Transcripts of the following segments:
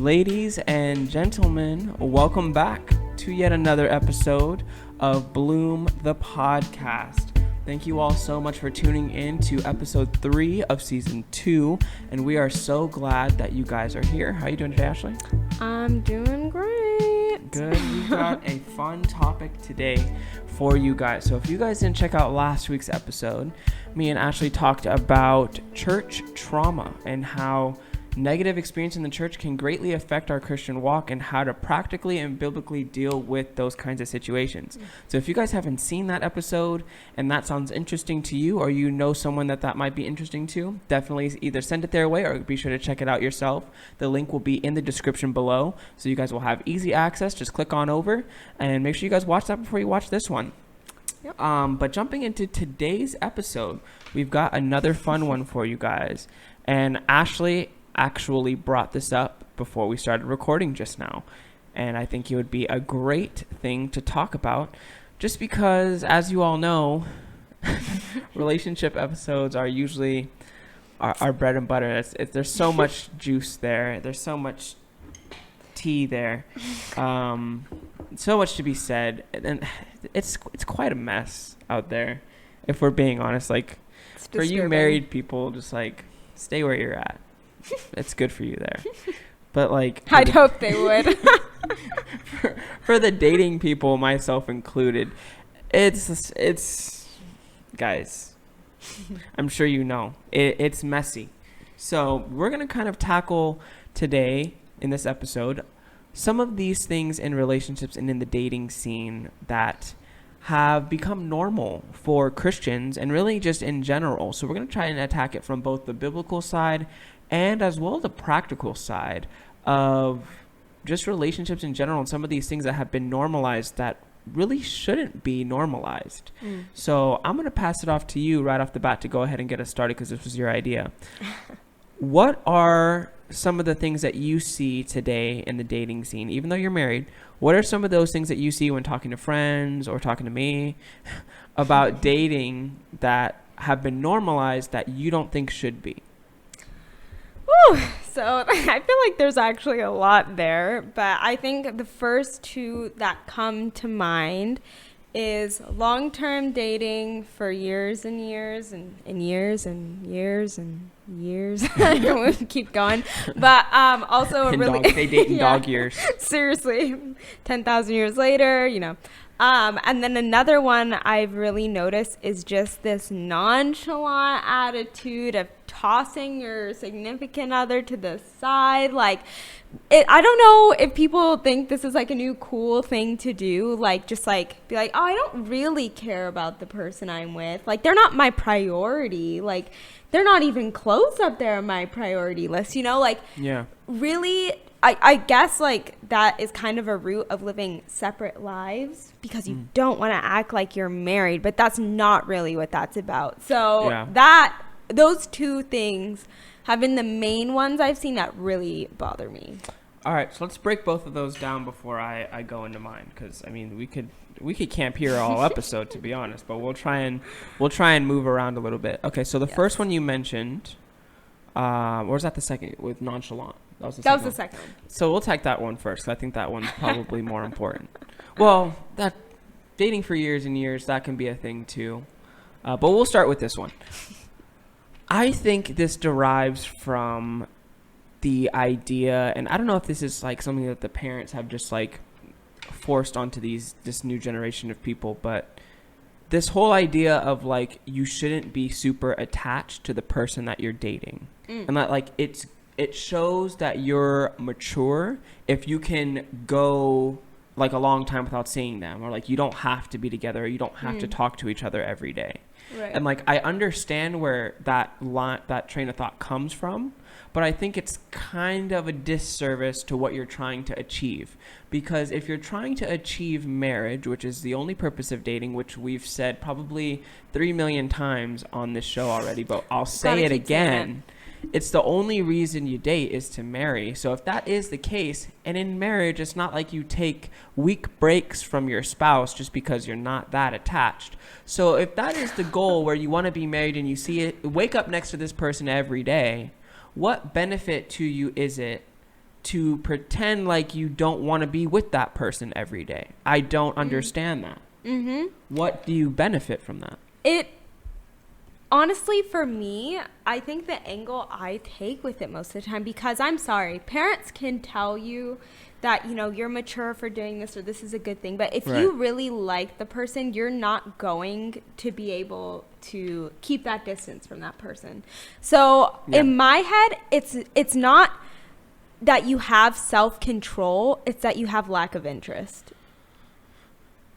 Ladies and gentlemen, welcome back to yet another episode of Bloom the Podcast. Thank you all so much for tuning in to episode 3 of season 2, and we are so glad that you guys are here. How are you doing today, Ashley? I'm doing great. Good. We got a fun topic today for you guys. So if you guys didn't check out last week's episode, me and Ashley talked about church trauma and how negative experience in the church can greatly affect our Christian walk and how to practically and biblically deal with those kinds of situations. So if you guys haven't seen that episode and that sounds interesting to you, or you know someone that might be interesting to, definitely either send it their way or be sure to check it out yourself. The link will be in the description below, so you guys will have easy access. Just click on over and make sure you guys watch that before you watch this one. Yep. But jumping into today's episode, we've got another fun one for you guys. And Ashley actually brought this up before we started recording just now, and I think it would be a great thing to talk about, just because, as you all know, relationship episodes are usually our bread and butter. There's so much juice there, there's so much tea there, so much to be said, and it's quite a mess out there, if we're being honest. Like, for you married people, just like stay where you're at. It's good for you there. But like, I'd hope they would. for the dating people, myself included, it's guys, I'm sure you know it's messy. So we're gonna kind of tackle today in this episode some of these things in relationships and in the dating scene that have become normal for Christians and really just in general. So we're going to try and attack it from both the biblical side and as well the practical side of just relationships in general and some of these things that have been normalized that really shouldn't be normalized. So I'm going to pass it off to you right off the bat to go ahead and get us started, because this was your idea. What are some of the things that you see today in the dating scene, even though you're married? What are some of those things that you see when talking to friends or talking to me about dating that have been normalized that you don't think should be? Woo. So I feel like there's actually a lot there, but I think the first two that come to mind is long-term dating for years and years and years and years and years. We'll keep going. But also they date in dog years. Seriously, 10,000 years later, you know. And then another one I've really noticed is just this nonchalant attitude of tossing your significant other to the side. Like, I don't know if people think this is like a new cool thing to do. Like, just like be like, oh, I don't really care about the person I'm with. Like, they're not my priority. Like, they're not even close up there on my priority list, you know? Like, yeah, really, I guess like that is kind of a root of living separate lives, because you don't want to act like you're married, but that's not really what that's about. So those two things have been the main ones I've seen that really bother me. All right, so let's break both of those down before I go into mine, because I mean we could camp here all episode, to be honest, but we'll try and move around a little bit. Okay, so the first one you mentioned, or was that the second with nonchalant? That was the second one. So we'll take that one first, 'cause I think that one's probably more important. Well, that dating for years and years, that can be a thing too, but we'll start with this one. I think this derives from the idea, and I don't know if this is like something that the parents have just like forced onto this new generation of people, but this whole idea of like you shouldn't be super attached to the person that you're dating, and that like it shows that you're mature if you can go like a long time without seeing them, or like you don't have to be together, or you don't have to talk to each other every day. Right. And like I understand where that train of thought comes from, but I think it's kind of a disservice to what you're trying to achieve. Because if you're trying to achieve marriage, which is the only purpose of dating, which we've said probably 3 million times on this show already, but I'll say it again, it's the only reason you date is to marry. So if that is the case, and in marriage, it's not like you take week breaks from your spouse just because you're not that attached. So if that is the goal, where you want to be married and you wake up next to this person every day, what benefit to you is it to pretend like you don't want to be with that person every day. I don't understand that. Mm-hmm. What do you benefit from that? It honestly, for me, I think the angle I take with it most of the time, because I'm sorry, parents can tell you that, you know, you're mature for doing this or this is a good thing. But if you really like the person, you're not going to be able to keep that distance from that person. So in my head, it's not that you have self-control, it's that you have lack of interest.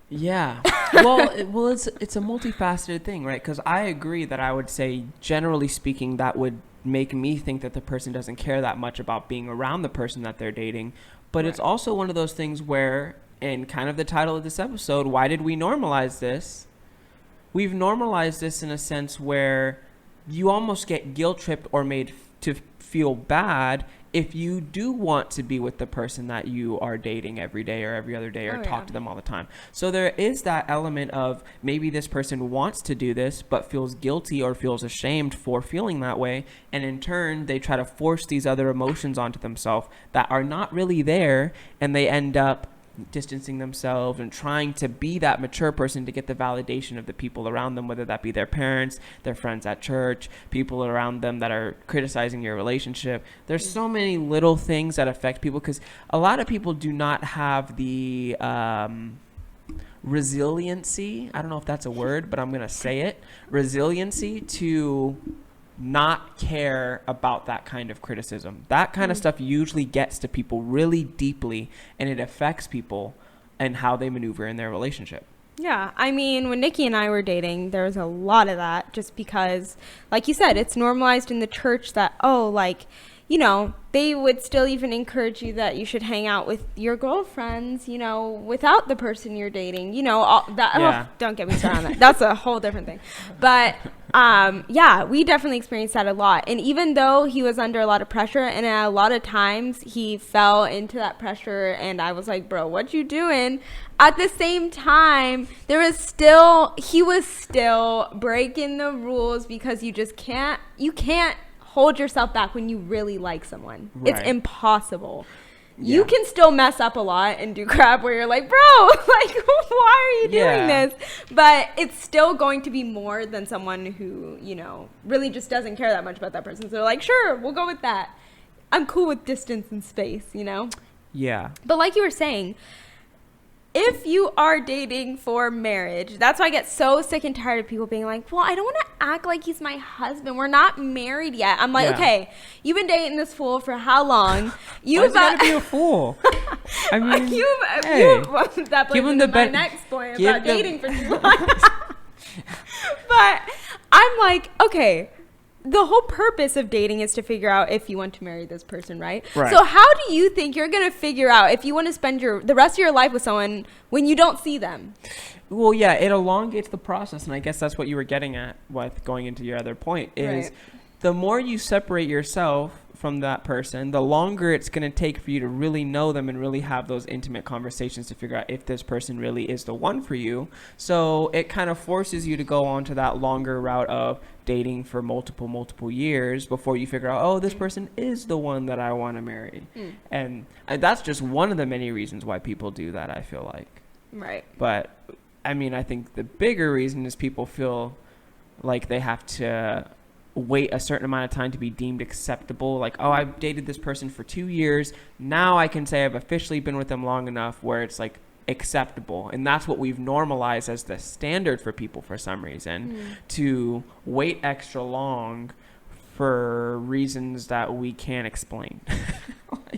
Yeah. Well, it's a multifaceted thing, right? Because I agree that I would say, generally speaking, that would make me think that the person doesn't care that much about being around the person that they're dating. But it's also one of those things where, and kind of the title of this episode, why did we normalize this? We've normalized this in a sense where you almost get guilt tripped or made to feel bad if you do want to be with the person that you are dating every day or every other day or talk to them all the time. So there is that element of maybe this person wants to do this but feels guilty or feels ashamed for feeling that way, and in turn they try to force these other emotions onto themselves that are not really there, and they end up distancing themselves and trying to be that mature person to get the validation of the people around them, whether that be their parents, their friends at church, people around them that are criticizing your relationship. There's so many little things that affect people, because a lot of people do not have the resiliency, I don't know if that's a word, but I'm going to say it, resiliency to not care about that kind of criticism. That kind of stuff usually gets to people really deeply, and it affects people and how they maneuver in their relationship. Yeah, I mean, when Nikki and I were dating, there was a lot of that, just because, like you said, it's normalized in the church that, oh, like, you know, they would still even encourage you that you should hang out with your girlfriends, you know, without the person you're dating, you know, all that. Oh, don't get me started on that. That's a whole different thing. But yeah, we definitely experienced that a lot. And even though he was under a lot of pressure, and a lot of times he fell into that pressure, and I was like, bro, what you doing? At the same time, he was still breaking the rules, because you can't hold yourself back when you really like someone. Right. It's impossible. Yeah. You can still mess up a lot and do crap where you're like, bro, like, why are you doing this? But it's still going to be more than someone who, you know, really just doesn't care that much about that person. So they're like, sure, we'll go with that. I'm cool with distance and space, you know? Yeah. But like you were saying, if you are dating for marriage, that's why I get so sick and tired of people being like, well, I don't want to act like he's my husband. We're not married yet. I'm like, okay, you've been dating this fool for how long? You've got to be a fool. I mean, that plays into my next point about dating for too long. But I'm like, okay, the whole purpose of dating is to figure out if you want to marry this person, right? So how do you think you're going to figure out if you want to spend the rest of your life with someone when you don't see them? Well, yeah, it elongates the process. And I guess that's what you were getting at with going into your other point is the more you separate yourself from that person, the longer it's going to take for you to really know them and really have those intimate conversations to figure out if this person really is the one for you. So it kind of forces you to go on to that longer route of dating for multiple years before you figure out, oh, this person is the one that I want to marry. And that's just one of the many reasons why people do that, I feel like. Right. But I mean, I think the bigger reason is people feel like they have to wait a certain amount of time to be deemed acceptable. Like, oh, I've dated this person for 2 years. Now I can say I've officially been with them long enough where it's like acceptable. And that's what we've normalized as the standard for people for some reason, to wait extra long for reasons that we can't explain.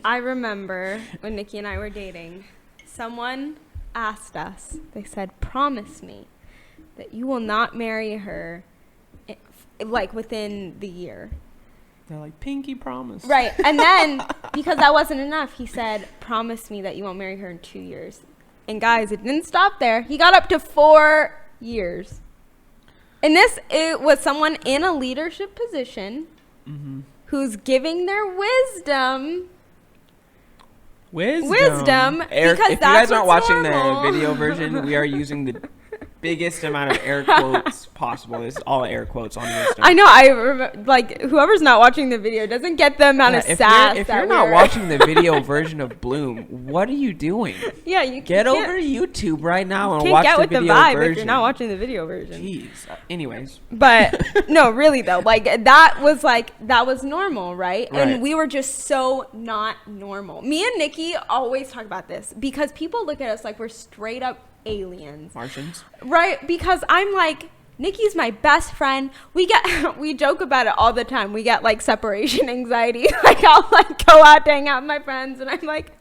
I remember when Nikki and I were dating, someone asked us, they said, promise me that you will not marry her like within the year. They're like, pinky promise. Right. And then, because that wasn't enough, he said, promise me that you won't marry her in 2 years. And guys, it didn't stop there. He got up to 4 years. And it was someone in a leadership position who's giving their wisdom. Because if you guys aren't watching the video version, we are using the biggest amount of air quotes possible. It's all air quotes on your I know. I remember, like, whoever's not watching the video doesn't get the amount of sass. If you're not watching the video version of Bloom, what are you doing? Yeah, you get over to YouTube right now and watch the video with the vibe version. If you're not watching the video version. Jeez. Anyways. But no, really though, like that was normal, right? And we were just so not normal. Me and Nikki always talk about this because people look at us like we're straight up aliens. Martians. Right? Because I'm like, Nikki's my best friend. We joke about it all the time. We get like separation anxiety. Like I'll like go out to hang out with my friends and I'm like,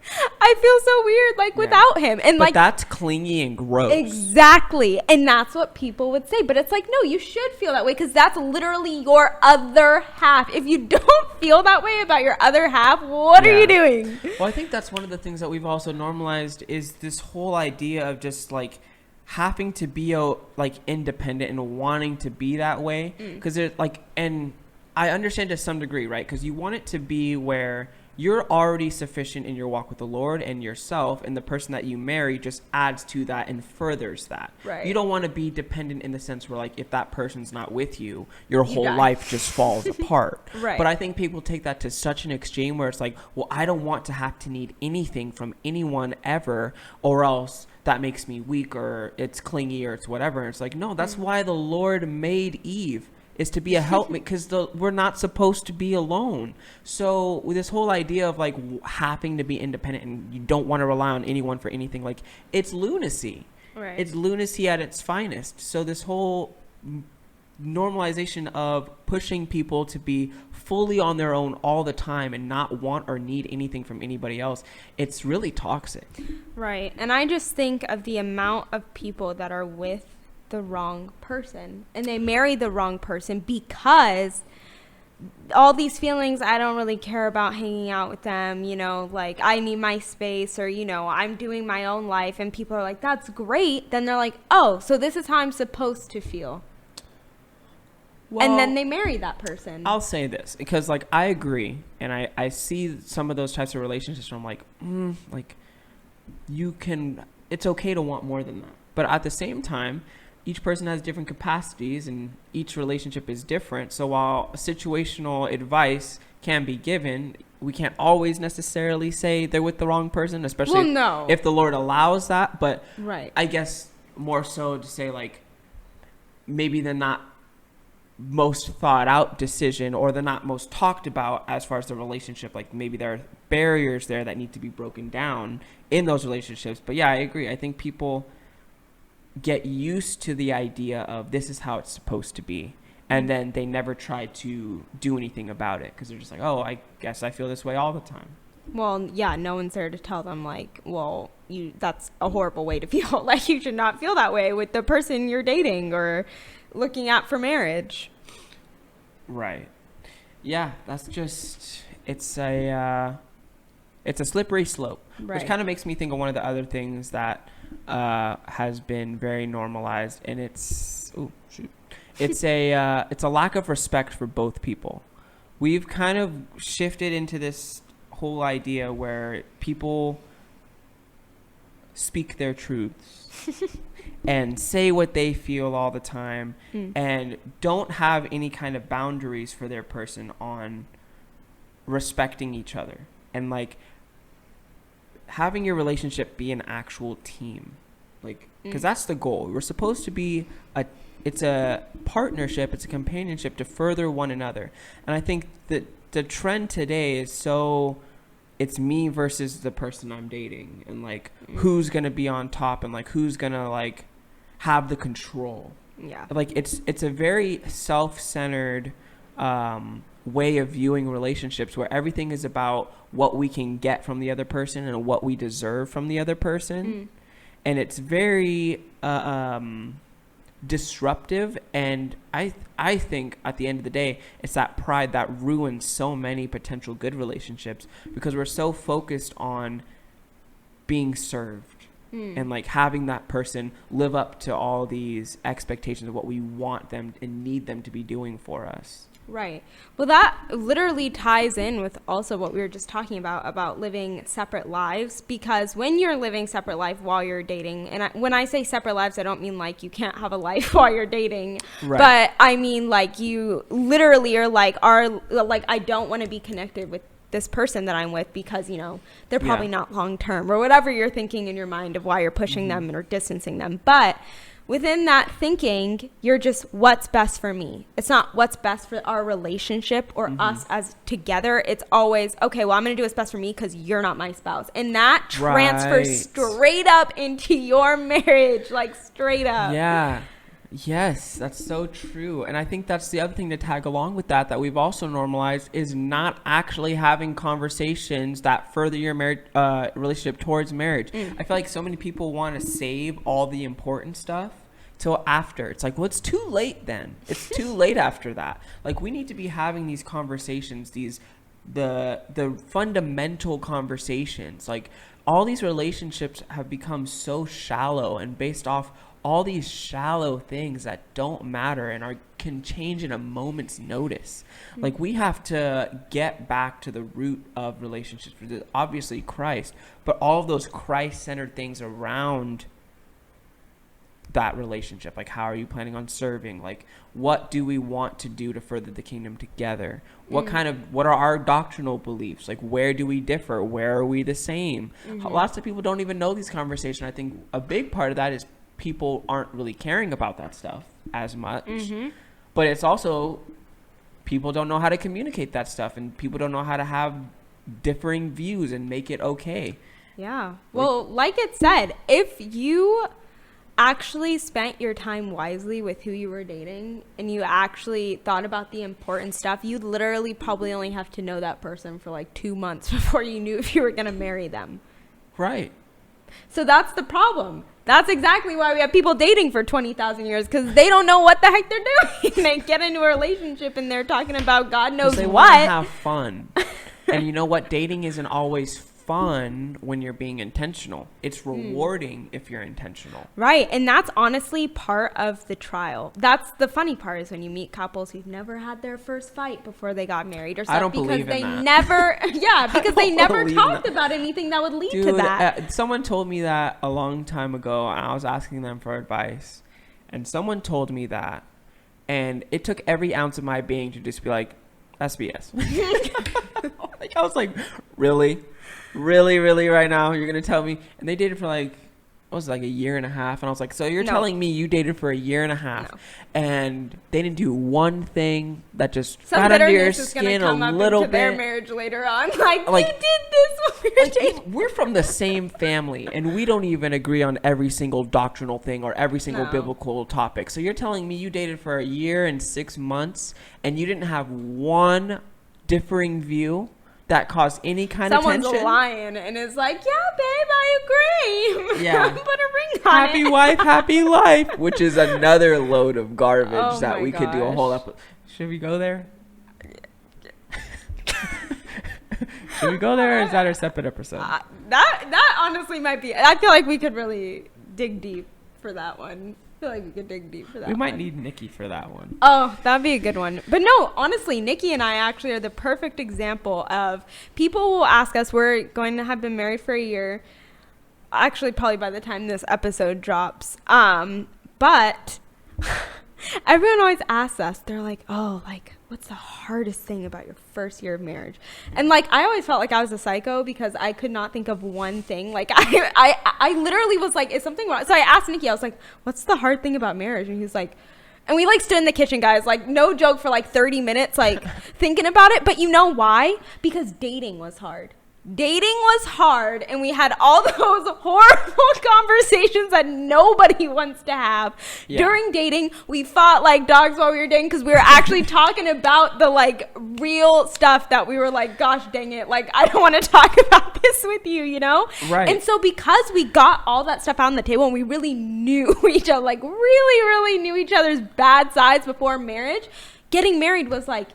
I feel so weird like without him. And but like that's clingy and gross. Exactly. And that's what people would say. But it's like, no, you should feel that way because that's literally your other half. If you don't feel that way about your other half, what are you doing? Well, I think that's one of the things that we've also normalized is this whole idea of just like having to be like independent and wanting to be that way because it like, and I understand to some degree, right? Because you want it to be where you're already sufficient in your walk with the Lord and yourself, and the person that you marry just adds to that and furthers that. Right. You don't want to be dependent in the sense where like if that person's not with you, your whole life just falls apart. Right. But I think people take that to such an extreme where it's like, well, I don't want to have to need anything from anyone ever, or else that makes me weak or it's clingy or it's whatever. And it's like, no, that's why the Lord made Eve, is to be a helpmate, because we're not supposed to be alone. So with this whole idea of like having to be independent and you don't want to rely on anyone for anything, like it's lunacy. Right. It's lunacy at its finest. So this whole normalization of pushing people to be fully on their own all the time and not want or need anything from anybody else, it's really toxic. Right. And I just think of the amount of people that are with the wrong person and they marry the wrong person because all these feelings, I don't really care about hanging out with them, you know, like I need my space, or, you know, I'm doing my own life, and people are like, that's great. Then they're like, oh, so this is how I'm supposed to feel. Well, and then they marry that person. I'll say this because like I agree, and I see some of those types of relationships where I'm like you can, it's okay to want more than that, but at the same time each person has different capacities and each relationship is different. So while situational advice can be given, we can't always necessarily say they're with the wrong person, especially if the Lord allows that. But I guess more so to say like maybe they're not most thought out decision, or they're not most talked about as far as the relationship. Like maybe there are barriers there that need to be broken down in those relationships. But yeah, I agree. I think people get used to the idea of this is how it's supposed to be, and then they never try to do anything about it because they're just like, oh, I guess I feel this way all the time. Well, yeah, no one's there to tell them like, well, that's a horrible way to feel. Like you should not feel that way with the person you're dating or looking at for marriage. Right. Yeah, that's just, it's a slippery slope, which kind of makes me think of one of the other things that has been very normalized, and it's a lack of respect for both people. We've kind of shifted into this whole idea where people speak their truths and say what they feel all the time and don't have any kind of boundaries for their person on respecting each other and like having your relationship be an actual team, like because that's the goal. We're supposed to be it's a partnership, it's a companionship to further one another. And I think that the trend today is so it's me versus the person I'm dating, and like who's gonna be on top and like who's gonna like have the control. Yeah, like it's a very self-centered way of viewing relationships where everything is about what we can get from the other person and what we deserve from the other person. And it's very disruptive, and I think at the end of the day it's that pride that ruins so many potential good relationships because we're so focused on being served and like having that person live up to all these expectations of what we want them and need them to be doing for us. Right. Well, that literally ties in with also what we were just talking about living separate lives. Because when you're living separate life while you're dating, and when I say separate lives, I don't mean like you can't have a life while you're dating. Right. But I mean like you literally are like, I don't want to be connected with this person that I'm with because, you know, they're probably not long term or whatever you're thinking in your mind of why you're pushing them or distancing them. But within that thinking, you're just what's best for me. It's not what's best for our relationship or us as together. It's always, okay, well, I'm going to do what's best for me because you're not my spouse. And that transfers straight up into your marriage, like straight up. Yeah. Yes, that's so true. And I think that's the other thing to tag along with that we've also normalized is not actually having conversations that further your marriage relationship towards marriage. I feel like so many people want to save all the important stuff till after. It's like, well, it's too late then. It's too late after that. Like, we need to be having these conversations, the fundamental conversations. Like, all these relationships have become so shallow and based off all these shallow things that don't matter and can change in a moment's notice. Like, we have to get back to the root of relationships, which is obviously Christ, but all of those Christ-centered things around that relationship. Like, how are you planning on serving? Like, what do we want to do to further the kingdom together? What are our doctrinal beliefs? Like, where do we differ? Where are we the same? Lots of people don't even know these conversations. I think a big part of that is people aren't really caring about that stuff as much. But it's also people don't know how to communicate that stuff, and people don't know how to have differing views and make it okay. Yeah. Well, like it said, if you actually spent your time wisely with who you were dating and you actually thought about the important stuff, you'd literally probably only have to know that person for like 2 months before you knew if you were going to marry them. Right. So that's the problem. That's exactly why we have people dating for 20,000 years, because they don't know what the heck they're doing. They get into a relationship and they're talking about God knows they what. Want to have fun. And you know what? Dating isn't always fun when you're being intentional. It's rewarding if you're intentional. Right. And that's honestly part of the trial. That's the funny part, is when you meet couples who've never had their first fight before they got married or something. I don't believe in that. Because they never talked about anything that would lead to that. Someone told me that a long time ago, and I was asking them for advice, and someone told me that, and it took every ounce of my being to just be like, that's BS. Like, I was like, really right now you're gonna tell me? And they dated for like, what was it, like a year and a half, and I was like, so you're telling me you dated for a year and a half and they didn't do one thing that just got under your skin a little bit? Their marriage later on, like you did this when we were dating. We're from the same family and we don't even agree on every single doctrinal thing or every single biblical topic. So you're telling me you dated for a year and 6 months and you didn't have one differing view that caused any kind of tension? Someone's lying and is like, yeah, babe, I agree. Yeah. Put a ring on happy it. Wife, happy life, which is another load of garbage that we could do a whole episode. Should we go there? Should we go there, or is that our separate episode? That honestly might be. I feel like we could really dig deep for that one. I feel like we could dig deep for that one. We might need Nikki for that one. Oh, that'd be a good one. But no, honestly, Nikki and I actually are the perfect example of people will ask us. We're going to have been married for a year. Actually, probably by the time this episode drops. But everyone always asks us, they're like, oh, like, what's the hardest thing about your first year of marriage? And like, I always felt like I was a psycho because I could not think of one thing. Like, I literally was like, is something wrong? So I asked Nikki, I was like, what's the hard thing about marriage? And he was like, and we like stood in the kitchen, guys, like no joke, for like 30 minutes, like thinking about it. But you know why? Because dating was hard. Dating was hard, and we had all those horrible conversations that nobody wants to have. Yeah. During dating, we fought like dogs while we were dating because we were actually talking about the like real stuff that we were like, gosh dang it, like I don't want to talk about this with you, you know? Right. And so because we got all that stuff out on the table and we really knew each other, like really knew each other's bad sides before marriage, getting married was like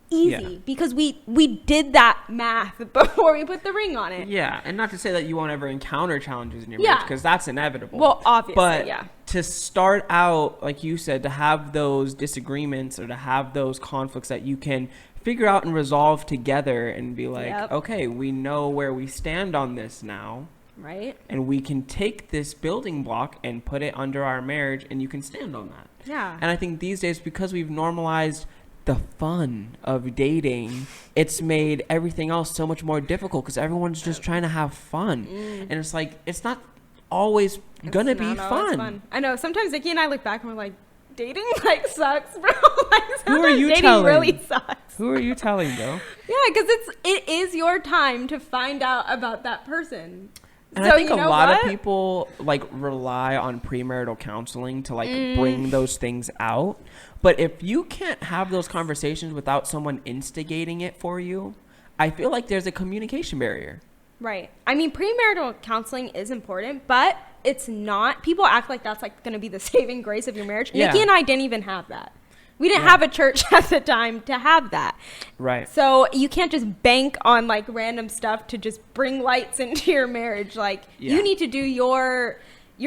easy because we did that math before we put the ring on it. Yeah, and not to say that you won't ever encounter challenges in your marriage, because that's inevitable. Well, obviously, but to start out, like you said, to have those disagreements or to have those conflicts that you can figure out and resolve together and be like, okay, we know where we stand on this now. Right. And we can take this building block and put it under our marriage, and you can stand on that. Yeah. And I think these days, because we've normalized the fun of dating, it's made everything else so much more difficult because everyone's just trying to have fun. And it's like, it's not always gonna be fun. I know. Sometimes Nikki and I look back and we're like, dating like sucks, bro. Like, who are you dating telling? Really sucks. Who are you telling, though? Yeah, because it is your time to find out about that person. And so I think a lot of people like rely on premarital counseling to like bring those things out. But if you can't have those conversations without someone instigating it for you, I feel like there's a communication barrier. Right. I mean, premarital counseling is important, but it's not. People act like that's like going to be the saving grace of your marriage. Yeah. Nikki and I didn't even have that. We didn't have a church at the time to have that. Right. So you can't just bank on like random stuff to just bring lights into your marriage. Like you need to do your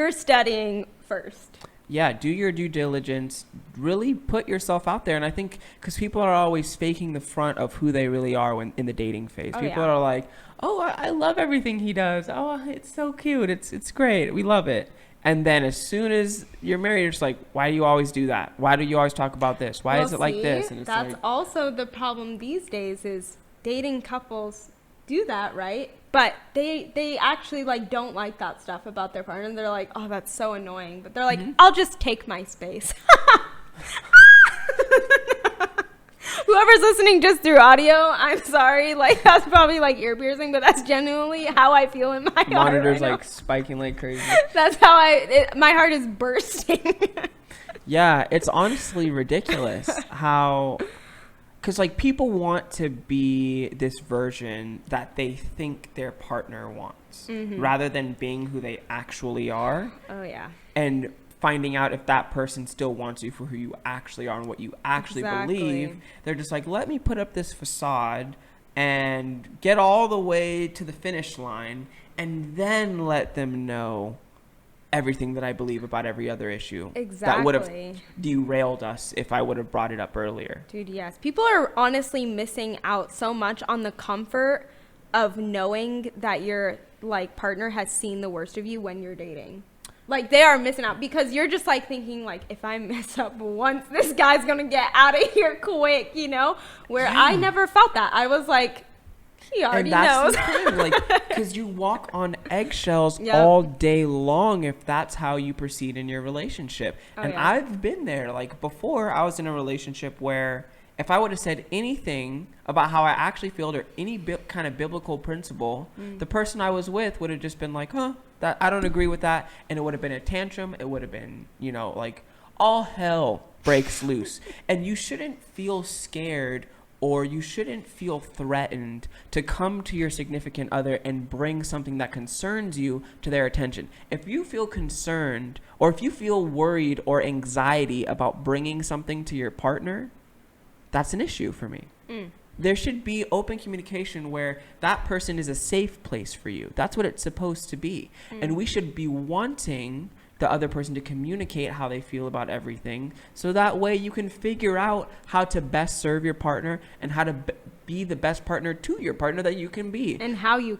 studying first. Yeah, do your due diligence. Really put yourself out there. And I think because people are always faking the front of who they really are when in the dating phase. People are like, oh, I love everything he does. Oh, it's so cute. It's great. We love it. And then as soon as you're married, you're just like, why do you always do that? Why do you always talk about this? Why is it like this? And it's that's like, also the problem these days is dating couples do that, right? But they actually like don't like that stuff about their partner. And they're like, oh, that's so annoying. But they're like, I'll just take my space. Whoever's listening just through audio, I'm sorry. Like, that's probably like ear piercing, but that's genuinely how I feel in my monitor's heart like spiking like crazy. That's how my heart is bursting. Yeah, it's honestly ridiculous how, because like people want to be this version that they think their partner wants rather than being who they actually are. Oh, yeah. And finding out if that person still wants you for who you actually are and what you actually believe. They're just like, let me put up this facade and get all the way to the finish line and then let them know everything that I believe about every other issue. Exactly. That would have derailed us if I would have brought it up earlier. Dude, yes. People are honestly missing out so much on the comfort of knowing that your like partner has seen the worst of you when you're dating. Like, they are missing out because you're just, like, thinking, like, if I mess up once, this guy's going to get out of here quick, you know? Where I never felt that. I was like, he already knows. The thing, like, because you walk on eggshells all day long if that's how you proceed in your relationship. I've been there. Like, before, I was in a relationship where if I would have said anything about how I actually feel or any kind of biblical principle, the person I was with would have just been like, that I don't agree with that. And it would have been a tantrum. It would have been, you know, like all hell breaks loose. And you shouldn't feel scared or you shouldn't feel threatened to come to your significant other and bring something that concerns you to their attention. If you feel concerned or if you feel worried or anxiety about bringing something to your partner, that's an issue for me. There should be open communication where that person is a safe place for you. That's what it's supposed to be. And we should be wanting the other person to communicate how they feel about everything. So that way you can figure out how to best serve your partner and how to be the best partner to your partner that you can be. And how you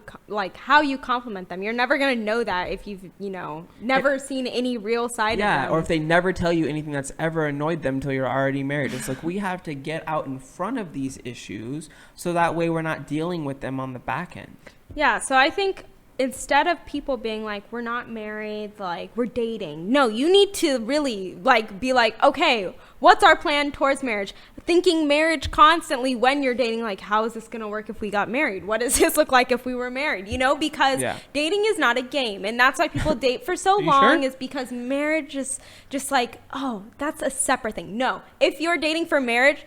compliment them. You're never going to know that if you've, you know, never seen any real side of them. Yeah, or if they never tell you anything that's ever annoyed them until you're already married. It's like we have to get out in front of these issues so that way we're not dealing with them on the back end. Yeah, so I think instead of people being like, we're not married, like, we're dating. No, you need to really, like, be like, okay, what's our plan towards marriage? Thinking marriage constantly when you're dating, like, how is this going to work if we got married? What does this look like if we were married? You know, because dating is not a game. And that's why people date for so long is because marriage is just like, oh, that's a separate thing. No, if you're dating for marriage,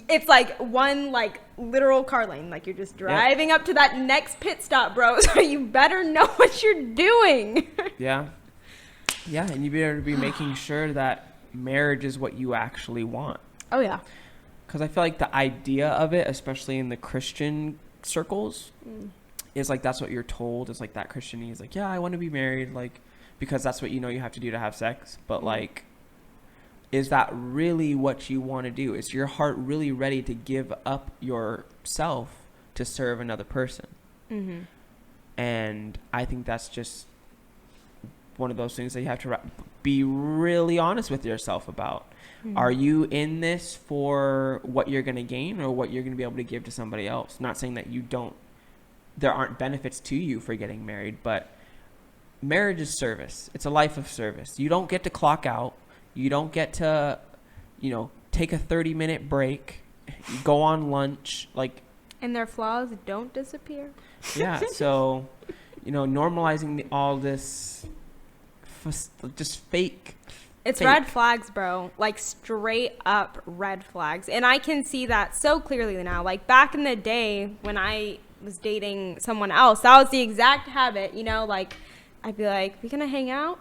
it's like one like literal car lane. Like you're just driving up to that next pit stop, bro. So you better know what you're doing. Yeah, and you better be making sure that marriage is what you actually want. Oh yeah. Because I feel like the idea of it, especially in the Christian circles, is like that's what you're told. Is like that Christianity is like, yeah, I want to be married. Like, because that's what you know you have to do to have sex. But like, is that really what you want to do? Is your heart really ready to give up yourself to serve another person? Mm-hmm. And I think that's just one of those things that you have to be really honest with yourself about. Mm-hmm. Are you in this for what you're going to gain or what you're going to be able to give to somebody else? Not saying that there aren't benefits to you for getting married, but marriage is service. It's a life of service. You don't get to clock out. You don't get to, take a 30-minute break, go on lunch, like. And their flaws don't disappear. Yeah. So, normalizing all this, just fake. It's red flags, bro. Like straight up red flags. And I can see that so clearly now. Like back in the day when I was dating someone else, that was the exact habit, like I'd be like, we gonna hang out?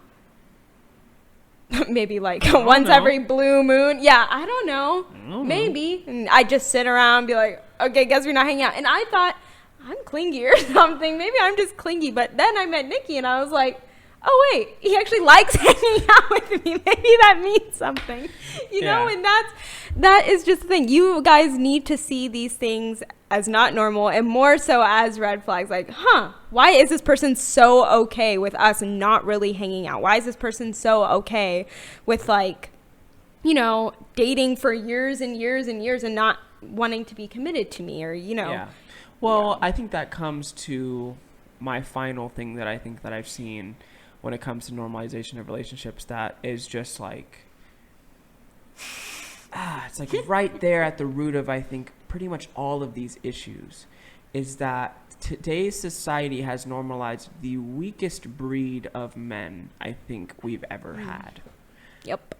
Maybe like once every blue moon. Yeah, I don't know. Maybe. And I just sit around and be like, okay, guess we're not hanging out. And I thought, I'm clingy or something. Maybe I'm just clingy. But then I met Nikki and I was like, oh, wait, he actually likes hanging out with me. Maybe that means something, know, and that is just the thing. You guys need to see these things as not normal and more so as red flags. Like, why is this person so okay with us not really hanging out? Why is this person so okay with like, dating for years and years and years and not wanting to be committed to me or, Yeah. Well, I think that comes to my final thing that I think that I've seen when it comes to normalization of relationships, that is just like, it's like right there at the root of, I think, pretty much all of these issues, is that today's society has normalized the weakest breed of men I think we've ever had. Yep.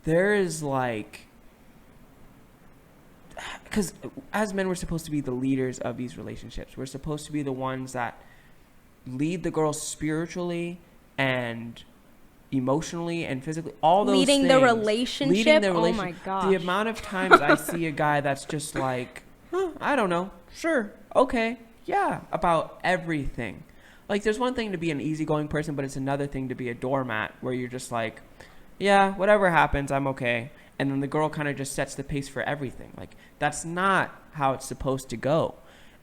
There is like, because as men, we're supposed to be the leaders of these relationships. We're supposed to be the ones that lead the girls spiritually and emotionally and physically, all those leading things. The relationship. Oh my gosh. The amount of times I see a guy that's just like, I don't know, sure, okay, yeah, about everything. Like, there's one thing to be an easygoing person, but it's another thing to be a doormat where you're just like, yeah, whatever happens, I'm okay. And then the girl kind of just sets the pace for everything. Like, that's not how it's supposed to go.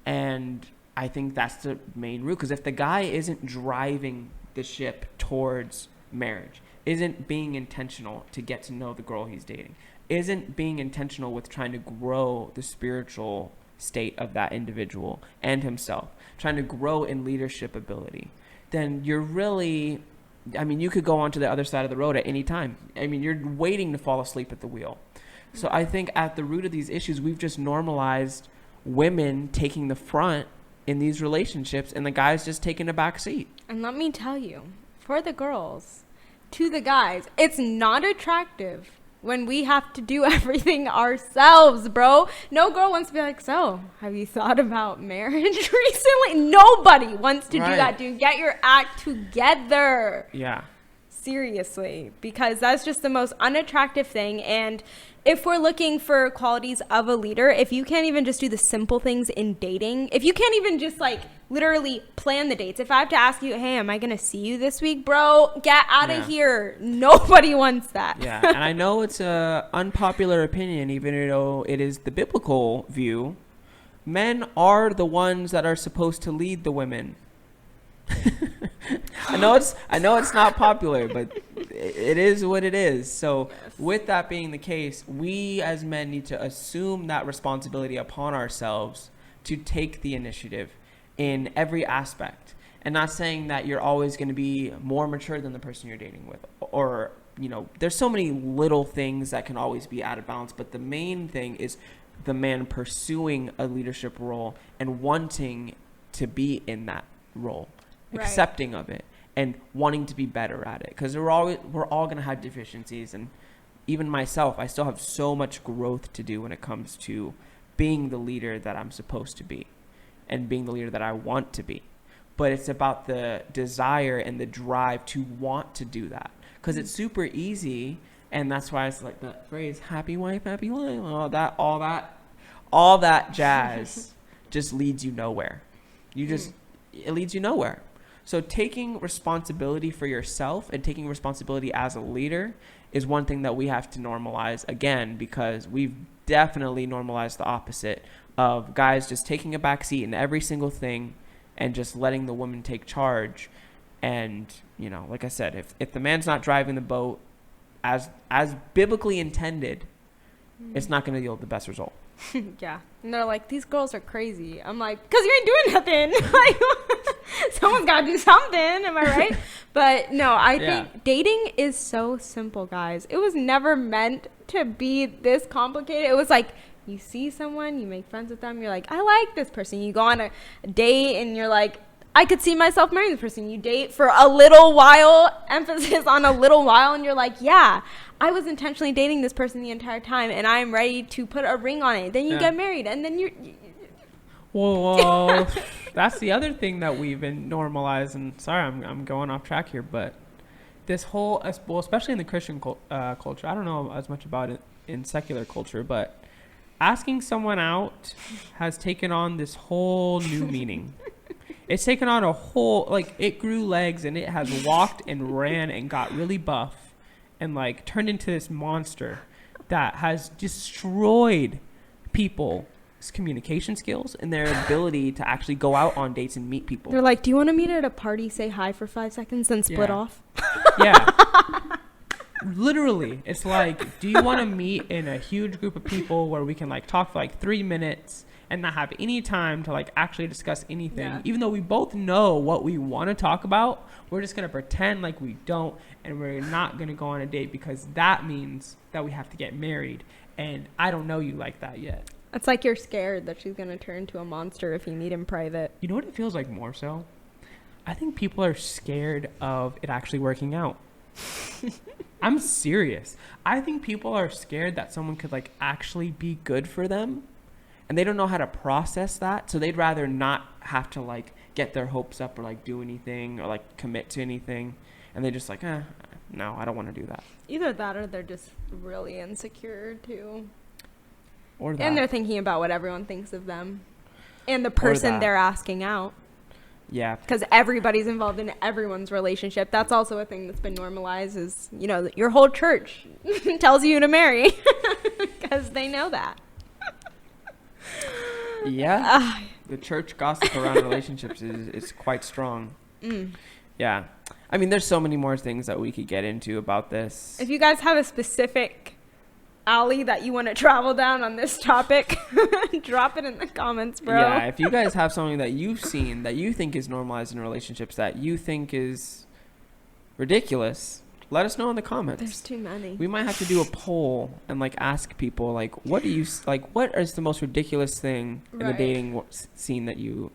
And I think that's the main root, because if the guy isn't driving the ship towards marriage, isn't being intentional to get to know the girl he's dating, isn't being intentional with trying to grow the spiritual state of that individual and himself, trying to grow in leadership ability, then you're really, you could go on to the other side of the road at any time. You're waiting to fall asleep at the wheel. So I think at the root of these issues, we've just normalized women taking the front in these relationships and the guys just taking a back seat. And let me tell you, for the girls, to the guys, it's not attractive when we have to do everything ourselves, bro. No girl wants to be like, so, have you thought about marriage recently? Nobody wants to do that, dude. Get your act together. Yeah. Seriously, because that's just the most unattractive thing. And if we're looking for qualities of a leader, if you can't even just do the simple things in dating, if you can't even just like literally plan the dates, if I have to ask you, hey, am I going to see you this week, bro? Get out of here. Nobody wants that. Yeah. And I know it's a unpopular opinion, even though it is the biblical view. Men are the ones that are supposed to lead the women. I know it's not popular, but it is what it is. So with that being the case, we as men need to assume that responsibility upon ourselves to take the initiative in every aspect. And not saying that you're always going to be more mature than the person you're dating with, or there's so many little things that can always be out of balance, but the main thing is the man pursuing a leadership role and wanting to be in that role. Accepting of it and wanting to be better at it, because we're all going to have deficiencies, and even myself, I still have so much growth to do when it comes to being the leader that I'm supposed to be and being the leader that I want to be. But it's about the desire and the drive to want to do that, because it's super easy, and that's why it's like that phrase, happy wife, happy life, all that jazz just leads you nowhere. It leads you nowhere. So taking responsibility for yourself and taking responsibility as a leader is one thing that we have to normalize again, because we've definitely normalized the opposite of guys just taking a back seat in every single thing and just letting the woman take charge. And, you know, like I said, if the man's not driving the boat as biblically intended, it's not going to yield the best result. Yeah. And they're like, these girls are crazy. I'm like, because you ain't doing nothing. Like, someone's got to do something. Am I right? But no, I think dating is so simple, guys. It was never meant to be this complicated. It was like, you see someone, you make friends with them. You're like, I like this person. You go on a date and you're like, I could see myself marrying this person. You date for a little while, emphasis on a little while. And you're like, yeah, I was intentionally dating this person the entire time, and I'm ready to put a ring on it. Then you get married, and then you're... Well, that's the other thing that we've been normalizing. Sorry, I'm going off track here, but this whole, well, especially in the Christian culture, I don't know as much about it in secular culture, but asking someone out has taken on this whole new meaning. It's taken on a whole, like, it grew legs, and it has walked and ran and got really buff and, like, turned into this monster that has destroyed people's communication skills and their ability to actually go out on dates and meet people. They're like, do you want to meet at a party, say hi for 5 seconds, then split off? Yeah. Literally. It's like, do you want to meet in a huge group of people where we can, like, talk for, like, 3 minutes and not have any time to, like, actually discuss anything? Yeah. Even though we both know what we want to talk about, we're just going to pretend like we don't, and we're not going to go on a date because that means that we have to get married. And I don't know you like that yet. It's like you're scared that she's going to turn into a monster if you meet in private. You know what it feels like more so? I think people are scared of it actually working out. I'm serious. I think people are scared that someone could, like, actually be good for them. And they don't know how to process that. So they'd rather not have to, like, get their hopes up or, like, do anything or, like, commit to anything. And they're just like, no, I don't want to do that. Either that or they're just really insecure, too. Or that. And they're thinking about what everyone thinks of them. And the person they're asking out. Yeah. Because everybody's involved in everyone's relationship. That's also a thing that's been normalized is, you know, your whole church tells you to marry. Because they know that. Yeah. The church gossip around relationships is quite strong. Yeah. I mean, there's so many more things that we could get into about this. If you guys have a specific alley that you want to travel down on this topic, drop it in the comments, bro. Yeah, if you guys have something that you've seen that you think is normalized in relationships that you think is ridiculous, let us know in the comments. There's too many. We might have to do a poll and, like, ask people, like, what is the most ridiculous thing in the dating scene that you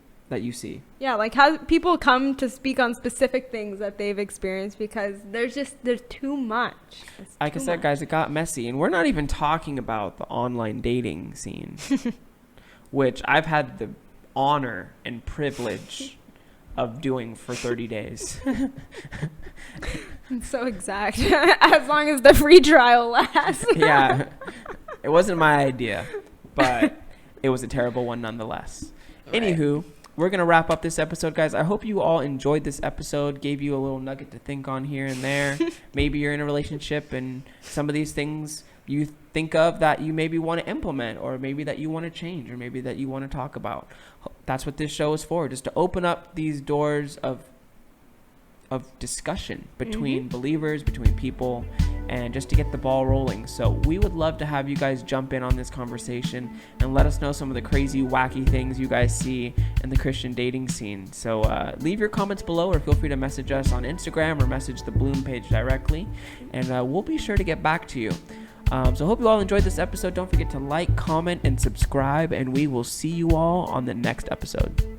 see? Yeah, like, how people come to speak on specific things that they've experienced because there's too much. Like I said, guys, it got messy, and we're not even talking about the online dating scene, which I've had the honor and privilege of doing for 30 days. So exact. As long as the free trial lasts. Yeah. It wasn't my idea, but it was a terrible one nonetheless. Right. Anywho, we're going to wrap up this episode, guys. I hope you all enjoyed this episode, gave you a little nugget to think on here and there. Maybe you're in a relationship and some of these things you think of that you maybe want to implement, or maybe that you want to change, or maybe that you want to talk about. That's what this show is for, just to open up these doors of discussion between believers, between people, and just to get the ball rolling. So we would love to have you guys jump in on this conversation and let us know some of the crazy, wacky things you guys see in the Christian dating scene. So leave your comments below, or feel free to message us on Instagram or message the Bloom page directly, and we'll be sure to get back to you. So hope you all enjoyed this episode. Don't forget to like, comment, and subscribe, and we will see you all on the next episode.